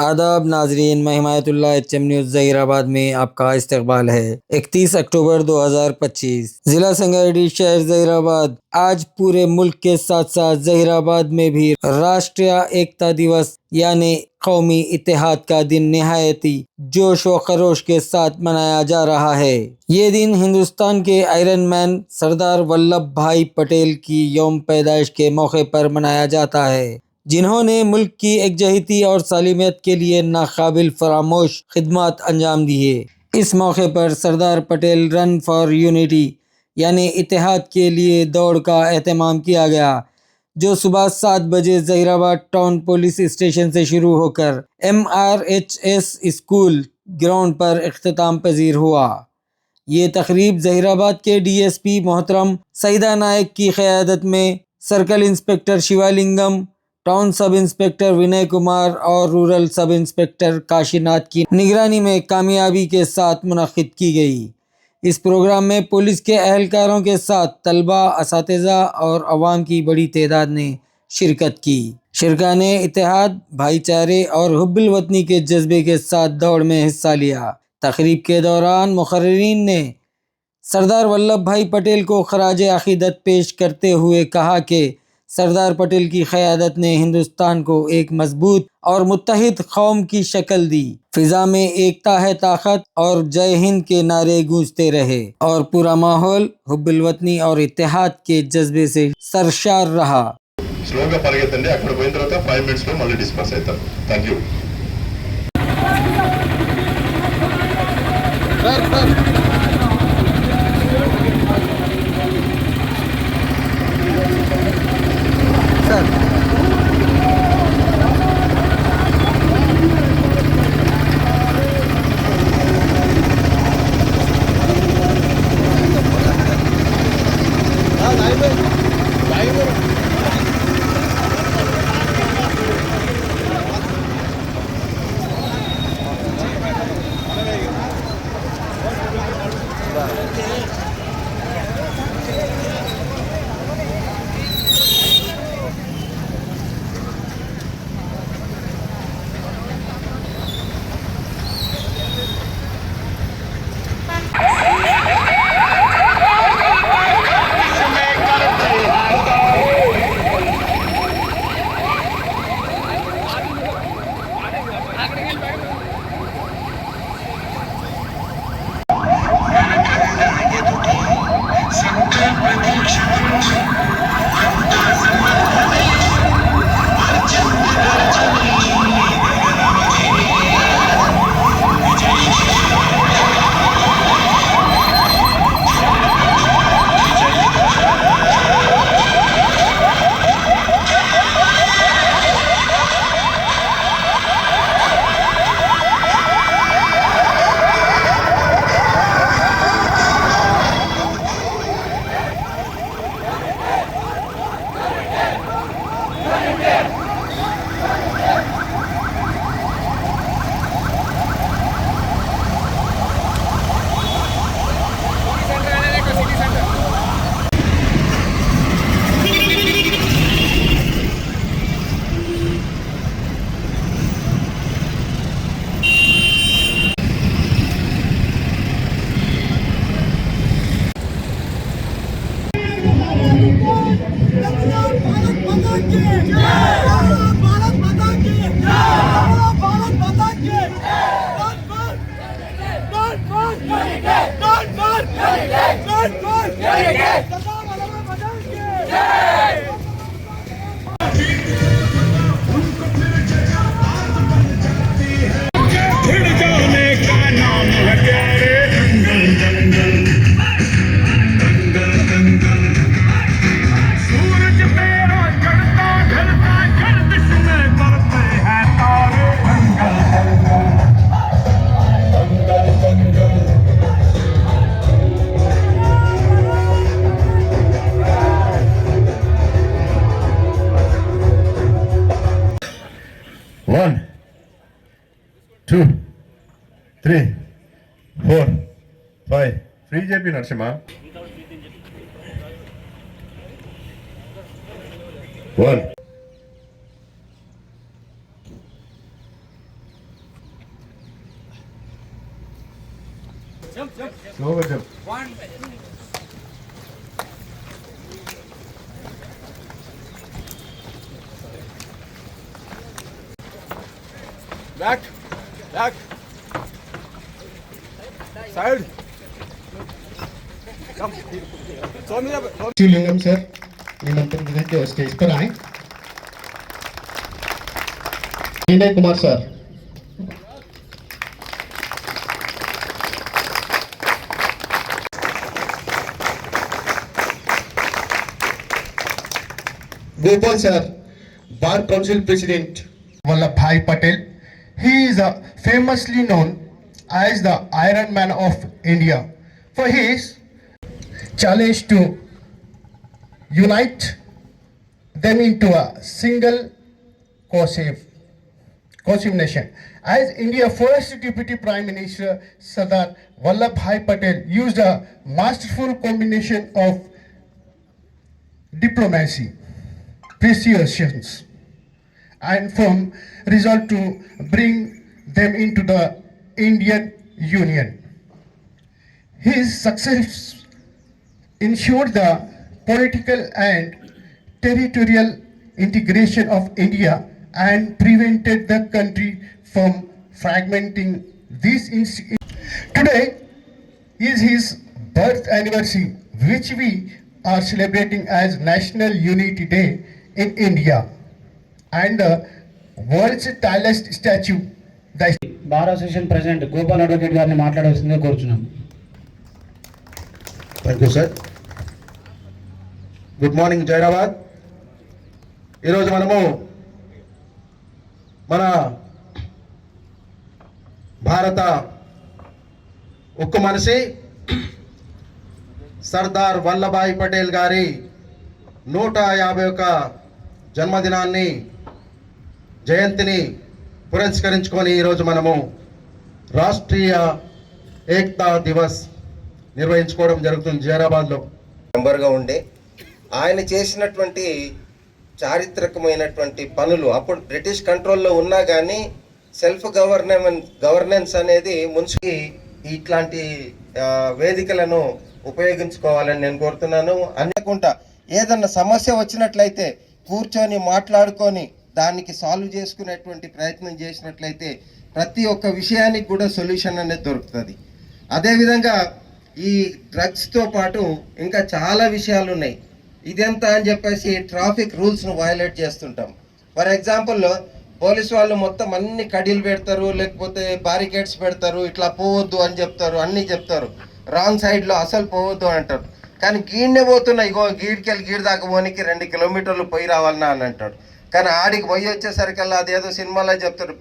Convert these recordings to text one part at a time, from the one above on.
आदाब नाजरीन, मैं हिमायतुल्लाह एचएम न्यूज़ ज़हीराबाद में आपका इस्तकबाल है। 31 अक्टूबर 2025 ज़िला संगारेड्डी शहर ज़हीराबाद। आज पूरे मुल्क के साथ साथ ज़हीराबाद में भी राष्ट्रीय एकता दिवस यानी कौमी इत्तेहाद का दिन निहायती जोश व खरोश के साथ मनाया जा रहा है। ये दिन हिंदुस्तान के आयरन मैन सरदार वल्लभ भाई पटेल की यौम पैदाइश के मौके पर मनाया जाता है, जिन्होंने मुल्क की एकजहती और सालिमियत के लिए नाकाबिल फरामोश खिदमत अंजाम दिए। इस मौके पर Sardar Patel run for unity यानी इत्तेहाद के लिए दौड़ का एहतमाम किया गया, जो सुबह 7 बजे ज़हीराबाद टाउन पुलिस स्टेशन से शुरू होकर MRHS स्कूल ग्राउंड पर इख्तिताम पजीर हुआ। ये तकरीब ज़हीराबाद के DSP मोहतरम सईदा नायक की क़यादत में circle inspector Shivalingam, town sub inspector Vinay Kumar और रूरल सब इंस्पेक्टर काशीनाथ की निगरानी में कामयाबी के साथ मुनक्किद की गई। इस प्रोग्राम में पुलिस के अहलकारों के साथ तलबा, असातिज़ा और अवाम की बड़ी तादाद ने शिरकत की। शिरका ने इत्तेहाद, भाईचारे और हुब्बुल वतनी के जज्बे के साथ दौड़ में हिस्सा लिया। तकरीब के दौरान मुक़र्रिरीन ने सरदार वल्लभ भाई पटेल को खराज अक़ीदत पेश करते हुए कहा कि सरदार पटेल की क़यादत ने हिंदुस्तान को एक मजबूत और मुत्तहिद कौम की शक्ल दी। फिजा में एकता है ताकत और जय हिंद के नारे गूंजते रहे और पूरा माहौल हुब्बुल वतनी और इत्तेहाद के जज्बे से सरशार रहा। స్లోగా పరిగెత్తండి, అక్కడ పోయిన తర్వాత 5 మినిట్స్ లో మళ్ళీ డిస్పర్స్ అవుతాం. Thank you. One, 2, 3, 4, 5. Free JP Narasimha. 1. Slow jump. Back. Side. Come. Shivalingam sir निमंत्रण देते हैं स्टेज पर आए। Vinay Kumar sir, Gopal sir, Bar Council President Vallabhbhai Patel. He is famously known as the Iron Man of India for his challenge to unite them into a single cohesive nation. As India's first Deputy Prime Minister Sardar Vallabhbhai Patel used a masterful combination of diplomacy, persuasions, and firm resolve to bring them into the Indian Union. His success ensured the political and territorial integration of India and prevented the country from fragmenting. Today is his birth anniversary, which we are celebrating as National Unity Day in India, and the world's tallest statue, the bar association president Gopal advocate గారిని మాట్లాడవలసిందిగా కోరుచున్నాం. Thank you sir. Good morning Zaheerabad. ఈరోజు మనము మన భారత ఉక్కు మనిషి సర్దార్ వల్లభాయ్ పటేల్ గారి 151 జన్మదినాన్ని జయంతిని పురస్కరించుకొని ఈరోజు మనము రాష్ట్రీయ ఏక్తా దివస్ నిర్వహించుకోవడం జరుగుతుంది జైరాబాద్లో. మెంబర్గా ఉండే ఆయన చేసినటువంటి చారిత్రకమైనటువంటి పనులు అప్పుడు బ్రిటిష్ కంట్రోల్లో ఉన్నా కానీ సెల్ఫ్ గవర్నెన్స్ అనేది మున్సిపల్ ఇట్లాంటి వేదికలను ఉపయోగించుకోవాలని నేను కోరుతున్నాను. అనుకుంటా ఏదన్నా సమస్య వచ్చినట్లయితే కూర్చొని మాట్లాడుకొని దానికి సాల్వ్ చేసుకునేటువంటి ప్రయత్నం చేసినట్లయితే ప్రతి ఒక్క విషయానికి కూడా సొల్యూషన్ అనేది దొరుకుతుంది. అదేవిధంగా ఈ డ్రగ్స్తో పాటు ఇంకా చాలా విషయాలు ఉన్నాయి. ఇదెంత అని చెప్పేసి ట్రాఫిక్ రూల్స్ను వయలేట్ చేస్తుంటాం. ఫర్ ఎగ్జాంపుల్ పోలీసు వాళ్ళు మొత్తం అన్ని కడీలు పెడతారు, లేకపోతే బారికేడ్స్ పెడతారు, ఇట్లా పోవద్దు అని చెప్తారు, అన్నీ చెప్తారు. రాంగ్ సైడ్లో అసలు పోవద్దు అని అంటారు. కానీ గీడ్నే పోతున్నా, ఇగో గీడికెళ్ళి గీడి దాకా పోనీకి 2 కిలోమీటర్లు పోయి రావాలన్నా అని అంటాడు. కానీ ఆడికి పోయి వచ్చేసరికల్లా అదేదో సినిమాలో చెప్తాడు.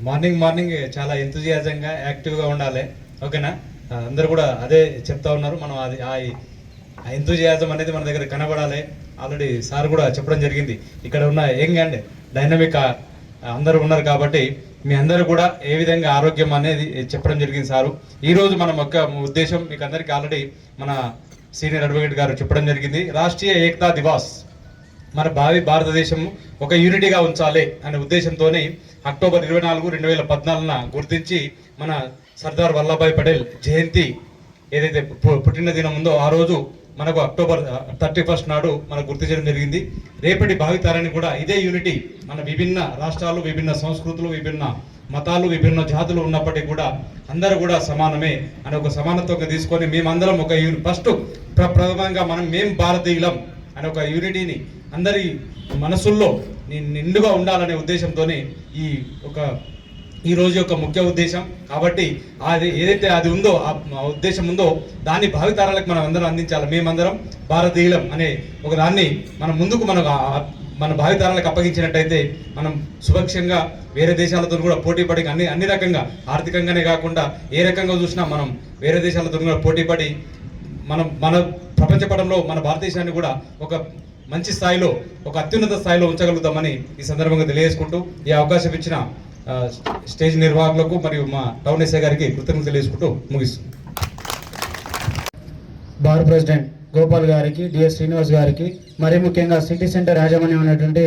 మార్నింగ్ చాలా ఎంతూజియాజంగా యాక్టివ్గా ఉండాలి. ఓకేనా? అందరూ కూడా అదే చెప్తా ఉన్నారు. మనం అది ఆ ఎంతూజియాజం అనేది మన దగ్గర కనబడాలి. ఆల్రెడీ సార్ కూడా చెప్పడం జరిగింది. ఇక్కడ ఉన్న యంగ్ అండ్ డైనమిక్ అందరూ ఉన్నారు కాబట్టి మీ అందరూ కూడా ఏ విధంగా ఆరోగ్యం అనేది చెప్పడం జరిగింది సారు. ఈరోజు మనం ఒక ఉద్దేశం మీకు అందరికీ ఆల్రెడీ మన సీనియర్ అడ్వకేట్ గారు చెప్పడం జరిగింది. రాష్ట్రీయ ఏకతా దివాస్ మన భారతదేశం ఒక యూనిటీగా ఉంచాలి అనే ఉద్దేశంతోనే అక్టోబర్ 24, 2014 గుర్తించి మన సర్దార్ వల్లభాయ్ పటేల్ జయంతి ఏదైతే పుట్టినదినం ఉందో ఆ రోజు మనకు అక్టోబర్ 31 నాడు మనకు గుర్తించడం జరిగింది. రేపటి భావితరాన్ని కూడా ఇదే యూనిటీ, మన విభిన్న రాష్ట్రాలు, విభిన్న సంస్కృతులు, విభిన్న మతాలు, విభిన్న జాతులు ఉన్నప్పటికీ కూడా అందరూ కూడా సమానమే అనే ఒక సమానత్వంగా తీసుకొని మేమందరం ఒక ఫస్ట్ ప్రథమంగా మేం భారతీయులం అనే ఒక యూనిటీని అందరి మనసుల్లో నిండుగా ఉండాలనే ఉద్దేశంతోనే ఈ రోజు యొక్క ముఖ్య ఉద్దేశం. కాబట్టి అది ఏదైతే అది ఉందో ఆ ఉద్దేశం ఉందో దాన్ని భావితరాలకు మనం అందరం అందించాలి. మేమందరం భారతీయులం అనే ఒక దాన్ని మనం ముందుకు మన భావితరాలకు అప్పగించినట్టయితే మనం సురక్షంగా వేరే దేశాలతో కూడా పోటీపడి అన్ని రకంగా ఆర్థికంగానే కాకుండా ఏ రకంగా చూసినా మనం వేరే దేశాలతో కూడా పోటీపడి మన ప్రపంచ పటంలో మన భారతదేశాన్ని కూడా ఒక మంచి స్థాయిలో, ఒక అత్యున్నత స్థాయిలో ఉంచగలుగుతామని ఈ సందర్భంగా తెలియజేసుకుంటూ ఈ అవకాశం ఇచ్చిన స్టేజ్ నిర్వాహకులకు మరియు మా టౌన్ ఎస్ఐ గారికి కృతజ్ఞతలు తెలియజేసుకుంటూ ముగిస్తుంది. బార్ ప్రెసిడెంట్ గోపాల్ గారికి, డిఎస్ శ్రీనివాస్ గారికి, మరీ ముఖ్యంగా సిటీ సెంటర్ యాజమాన్యం ఉన్నటువంటి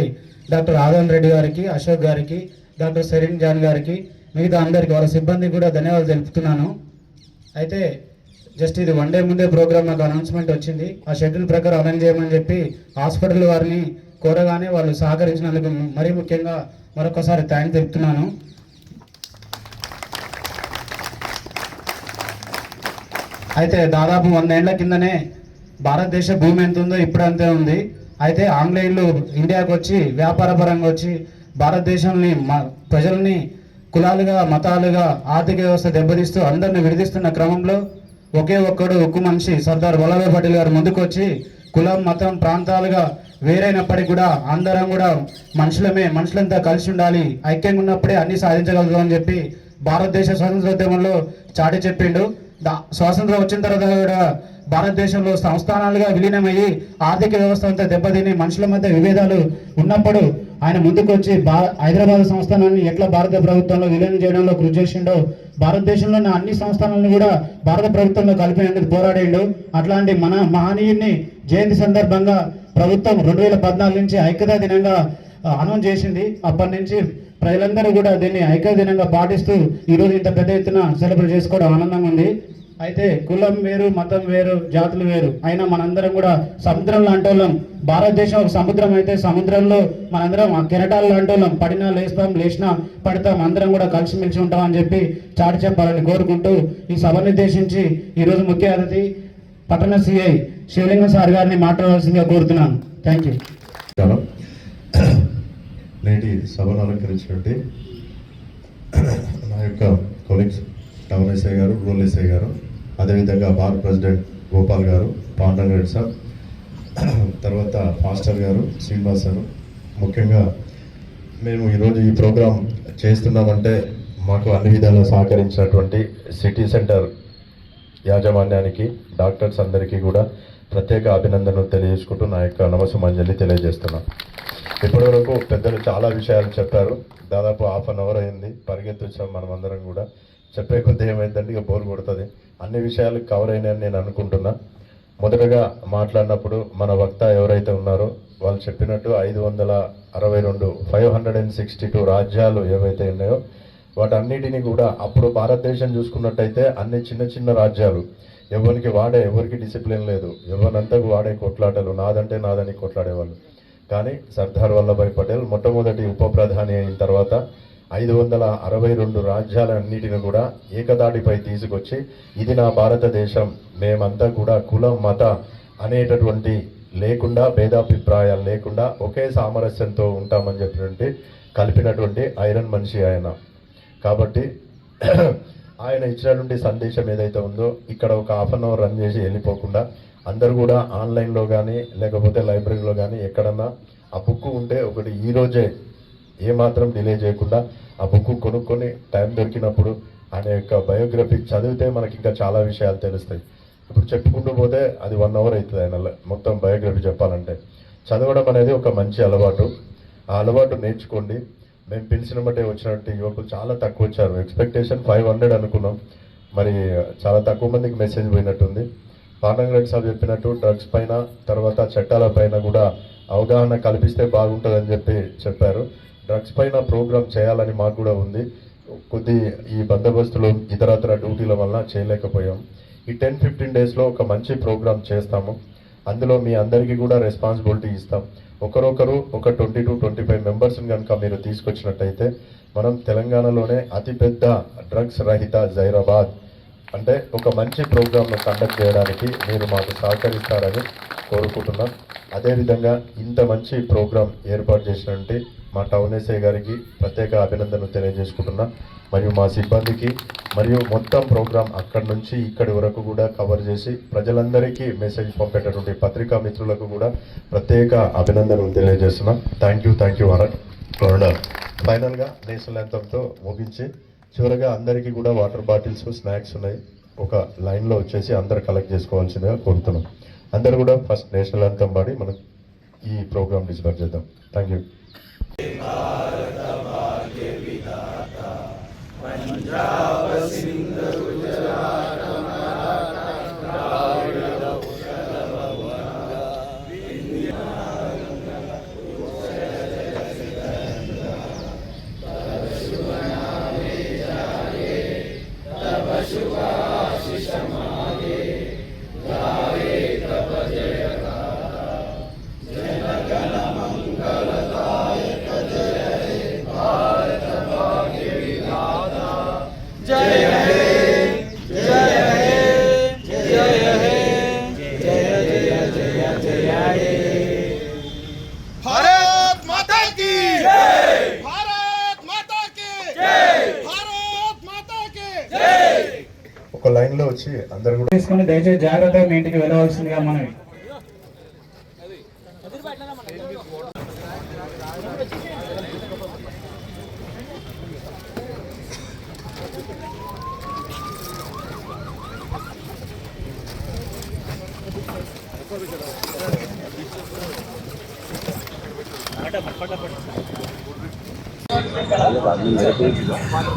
డాక్టర్ ఆదన్ రెడ్డి గారికి, అశోక్ గారికి, డాక్టర్ సెరీన్ జాన్ గారికి, మిగతా అందరికీ వాళ్ళ సిబ్బందికి కూడా ధన్యవాదాలు తెలుపుతున్నాను. అయితే జస్ట్ ఇది 1 డే ముందే ప్రోగ్రామ్ నాకు అనౌన్స్మెంట్ వచ్చింది. ఆ షెడ్యూల్ ప్రకారం అరేంజ్ చేయమని చెప్పి హాస్పిటల్ వారిని కోరగానే వాళ్ళు సహకరించినందుకు మరీ ముఖ్యంగా మరొకసారి థ్యాంక్స్ చెప్తున్నాను. అయితే దాదాపు 100 ఏళ్ల కిందనే భారతదేశ భూమి ఎంత ఉందో ఇప్పుడు అంతే ఉంది. అయితే ఆంగ్లేయులు ఇండియాకు వచ్చి వ్యాపార పరంగా వచ్చి భారతదేశంని ప్రజల్ని కులాలుగా మతాలుగా ఆర్థిక వ్యవస్థ దెబ్బతీస్తూ అందరిని విడదీస్తున్న క్రమంలో ఒకే ఒక్కడు ఉక్కు మనిషి సర్దార్ వల్లభాయ్ పటేల్ గారు ముందుకు వచ్చి కులం మతం ప్రాంతాలుగా వేరైనప్పటికీ కూడా అందరం కూడా మనుషులంతా కలిసి ఉండాలి, ఐక్యంగా ఉన్నప్పుడే అన్ని సాధించగలుగుతాం అని చెప్పి భారతదేశ స్వాతంత్రోద్యమంలో చాటి చెప్పిండు. స్వాతంత్రం వచ్చిన తర్వాత కూడా భారతదేశంలో సంస్థానాలుగా విలీనమయ్యి ఆర్థిక వ్యవస్థ అంతా దెబ్బతిని మనుషుల మధ్య విభేదాలు ఉన్నప్పుడు ఆయన ముందుకు వచ్చి హైదరాబాద్ సంస్థానాన్ని ఎట్లా భారత ప్రభుత్వంలో విలీనం చేయడంలో కృషి చేసిండో భారతదేశంలో ఉన్న అన్ని సంస్థానాలను కూడా భారత ప్రభుత్వంలో కలిపేందుకు పోరాడిండు. అట్లాంటి మన మహనీయుని జయంతి సందర్భంగా ప్రభుత్వం 2014 నుంచి ఐక్యతా దినంగా అనౌన్స్ చేసింది. అప్పటి నుంచి ప్రజలందరూ కూడా దీన్ని ఐక్యతా దినంగా పాటిస్తూ ఈరోజు ఇంత పెద్ద ఎత్తున సెలబ్రేట్ చేసుకోవడం ఆనందంగా ఉంది. అయితే కులం వేరు, మతం వేరు, జాతులు వేరు, అయినా మనందరం కూడా సముద్రం లాంటి వాళ్ళం. భారతదేశం ఒక సముద్రం అయితే సముద్రంలో మనందరం కెరటాలు లాంటి వాళ్ళం. పడినా లేస్తాం, లేచినా పడతాం, అందరం కూడా కలిసిమెలిసి ఉంటాం అని చెప్పి చాటి చెప్పాలని కోరుకుంటూ ఈ సభను ఉద్దేశించి ఈరోజు ముఖ్య అతిథి పట్టణ సిఐ శివలింగం సార్ గారిని మాట్లాడవలసిందిగా కోరుతున్నాను. Thank you. నేటి సభను అలంకరించినట్టు నా యొక్క కొలీగ్స్ టౌన్ ఎస్ఐ గారు, రూరల్ ఎస్ఐ గారు, అదేవిధంగా బార్ ప్రెసిడెంట్ గోపాల్ గారు, పాండరంగరెడ్డి సార్, తర్వాత ఫాస్టర్ గారు, శ్రీనివాస్ గారు, ముఖ్యంగా మేము ఈరోజు ఈ ప్రోగ్రాం చేస్తున్నామంటే మాకు అన్ని విధాలా సహకరించినటువంటి సిటీ సెంటర్ యాజమాన్యానికి, డాక్టర్స్ అందరికీ కూడా ప్రత్యేక అభినందనలు తెలియజేసుకుంటూ నా యొక్క నమస్సుమంజలి తెలియజేస్తున్నాను. ఇప్పటివరకు పెద్దలు చాలా విషయాలు చెప్పారు. దాదాపు 1/2 అవర్ అయింది, పరిగెత్తొచ్చాం మనం అందరం కూడా. చెప్పే కొద్ది ఏమైందంటే ఇక బోర్ కొడుతుంది. అన్ని విషయాలు కవర్ అయినాయని నేను అనుకుంటున్నా. మొదటగా మాట్లాడినప్పుడు మన వక్త ఎవరైతే ఉన్నారో వాళ్ళు చెప్పినట్టు 562 రాజ్యాలు ఏవైతే ఉన్నాయో వాటన్నిటిని కూడా అప్పుడు భారతదేశం చూసుకున్నట్టయితే అన్ని చిన్న చిన్న రాజ్యాలు, ఎవరికి డిసిప్లిన్ లేదు, ఎవరినంతకు వాడే కొట్లాటలు, నాదంటే నాదని కొట్లాడేవాళ్ళు. కానీ సర్దార్ వల్లభాయ్ పటేల్ మొట్టమొదటి ఉప ప్రధాని అయిన తర్వాత 562 రాజ్యాలన్నిటిని కూడా ఏకదాటిపై తీసుకొచ్చి ఇది నా భారతదేశం, మేమంతా కూడా కులం మత అనేటటువంటి లేకుండా, భేదాభిప్రాయాలు లేకుండా ఒకే సామరస్యంతో ఉంటామని చెప్పినటువంటి కలిపినటువంటి ఐరన్ మనిషి ఆయన. కాబట్టి ఆయన ఇచ్చినటువంటి సందేశం ఏదైతే ఉందో ఇక్కడ ఒక 1/2 అవర్ రన్ చేసి వెళ్ళిపోకుండా అందరూ కూడా ఆన్లైన్లో కానీ లేకపోతే లైబ్రరీలో కానీ ఎక్కడన్నా ఆ బుక్ ఉంటే ఒకటి ఈరోజే ఏమాత్రం డిలే చేయకుండా ఆ బుక్ కొనుక్కొని టైం దొరికినప్పుడు ఆయన యొక్క బయోగ్రఫీ చదివితే మనకి ఇంకా చాలా విషయాలు తెలుస్తాయి. ఇప్పుడు చెప్పుకుంటూ పోతే అది 1 అవర్ అవుతుంది ఆయన మొత్తం బయోగ్రఫీ చెప్పాలంటే. చదవడం అనేది ఒక మంచి అలవాటు. ఆ అలవాటు నేర్చుకోండి. మేము పిలిచిన బట్టే వచ్చినట్టు యువకులు చాలా తక్కువ వచ్చారు. ఎక్స్పెక్టేషన్ 500 అనుకున్నాం, మరి చాలా తక్కువ మందికి మెసేజ్ పోయినట్టుంది. పాండరంగరెడ్డి సార్ చెప్పినట్టు డ్రగ్స్ పైన తర్వాత చట్టాల పైన కూడా అవగాహన కల్పిస్తే బాగుంటుందని చెప్పారు. డ్రగ్స్ పైన ప్రోగ్రామ్ చేయాలని మాకు కూడా ఉంది. కొద్ది ఈ బందోబస్తులు ఇతరత్ర డ్యూటీల వల్ల చేయలేకపోయాం. ఈ 10-15 డేస్లో ఒక మంచి ప్రోగ్రామ్ చేస్తాము. అందులో మీ అందరికీ కూడా రెస్పాన్సిబిలిటీ ఇస్తాం. ఒకరొకరు ఒక 20-25 మెంబర్స్ని కనుక మీరు తీసుకొచ్చినట్టయితే మనం తెలంగాణలోనే అతిపెద్ద డ్రగ్స్ రహిత జైరాబాద్ అంటే ఒక మంచి ప్రోగ్రామ్ను కండక్ట్ చేయడానికి మీరు మాకు సహకరిస్తారని కోరుకుంటున్నాం. అదేవిధంగా ఇంత మంచి ప్రోగ్రాం ఏర్పాటు చేసినటువంటి మా టౌన్ ఎస్ఐ గారికి ప్రత్యేక అభినందనలు తెలియజేసుకుంటున్నా. మరియు మా సిబ్బందికి మరియు మొత్తం ప్రోగ్రాం అక్కడి నుంచి ఇక్కడి వరకు కూడా కవర్ చేసి ప్రజలందరికీ మెసేజ్ పంపేటటువంటి పత్రికా మిత్రులకు కూడా ప్రత్యేక అభినందనలు తెలియజేస్తున్నాం. Thank you word. ఫైనల్గా నేషనల్ యాంథమ్తో ముగించి చివరగా అందరికీ కూడా వాటర్ బాటిల్స్, స్నాక్స్ ఉన్నాయి. ఒక లైన్లో వచ్చేసి అందరు కలెక్ట్ చేసుకోవాల్సిందిగా కోరుతున్నాం. అందరూ కూడా ఫస్ట్ నేషనల్ యాంథమ్ పాడి మనం ఈ ప్రోగ్రామ్ డిస్బర్స్ చేద్దాం. Thank you. శుభాశిష లైన్లో వచ్చి అందరు కూడా తీసుకొని దయచేసి జాగ్రత్తగా మీ ఇంటికి వెళ్ళవలసిందిగా మనవి.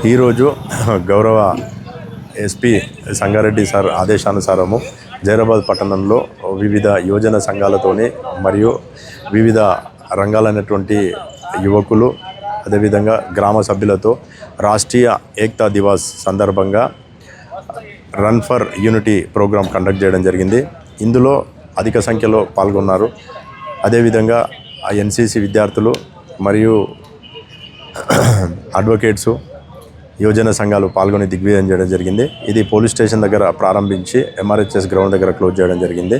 ఈరోజు గౌరవ ఎస్పీ సంగారెడ్డి సార్ ఆదేశానుసారము జైరాబాద్ పట్టణంలో వివిధ యువజన సంఘాలతోని మరియు వివిధ రంగాలైనటువంటి యువకులు అదేవిధంగా గ్రామ సభ్యులతో రాష్ట్రీయ ఏక్తా దివాస్ సందర్భంగా run for unity program conduct చేయడం జరిగింది. ఇందులో అధిక సంఖ్యలో పాల్గొన్నారు. అదేవిధంగా ఆ ఎన్సీసీ విద్యార్థులు మరియు అడ్వకేట్సు యువజన సంఘాలు పాల్గొని దిగ్విజయం చేయడం జరిగింది. ఇది పోలీస్ స్టేషన్ దగ్గర ప్రారంభించి ఎంఆర్హెచ్ఎస్ గ్రౌండ్ దగ్గర క్లోజ్ చేయడం జరిగింది.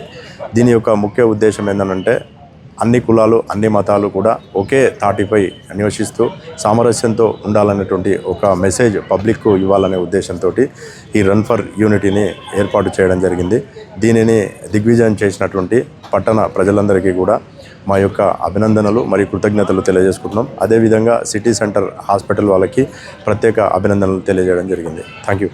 దీని యొక్క ముఖ్య ఉద్దేశం ఏంటంటే అన్ని కులాలు అన్ని మతాలు కూడా ఒకే తాటిపై నివసిస్తూ సామరస్యంతో ఉండాలనేటువంటి ఒక మెసేజ్ పబ్లిక్కు ఇవ్వాలనే ఉద్దేశంతో ఈ రన్ ఫర్ యూనిటీని ఏర్పాటు చేయడం జరిగింది. దీనిని దిగ్విజయం చేసినటువంటి పట్టణ ప్రజలందరికీ కూడా మా యొక్క అభినందనలు మరియు కృతజ్ఞతలు తెలియజేసుకుంటున్నాం. అదేవిధంగా సిటీ సెంటర్ హాస్పిటల్ వాళ్ళకి ప్రత్యేక అభినందనలు తెలియజేయడం జరిగింది. Thank you.